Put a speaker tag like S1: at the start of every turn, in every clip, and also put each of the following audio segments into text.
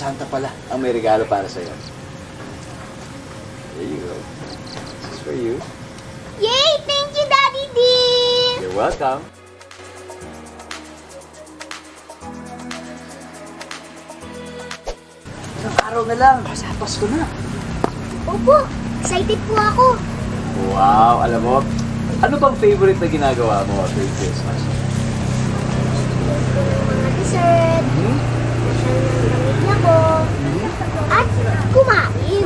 S1: Santa pala ang may regalo para sa'yo. There you go. This is for you.
S2: Yay! Thank you, Daddy Dear!
S1: You're welcome. Ilang araw na lang. Sa Pasko na.
S2: Opo, excited po ako.
S1: Wow, alam mo, ano bang favorite na ginagawa mo tuwing Christmas?
S2: Mga dessert, masyal ng damit na ko, at kumain.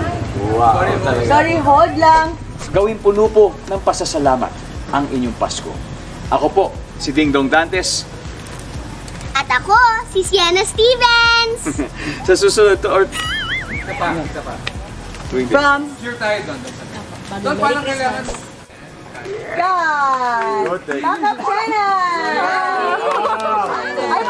S1: Wow, talaga.
S3: Sorry, hold lang.
S1: Gawin puno po ng pasasalamat ang inyong Pasko. Ako po, si Dingdong Dantes.
S2: At ako, si Sienna Stevens.
S1: Sa susunod to or
S4: Isa pa.
S1: tuwing
S3: From
S4: Sure tayo doon. Doon, parang kailangan.
S3: God!
S1: birthday.
S3: Backup Jenna! Ay,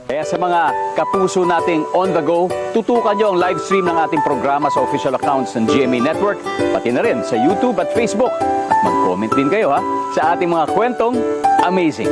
S1: Kaya sa mga kapuso nating on the go, tutukan nyo ang live stream ng ating programa sa official accounts ng GMA Network, pati na rin sa YouTube at Facebook. At mag-comment din kayo ha, sa ating mga kwentong amazing.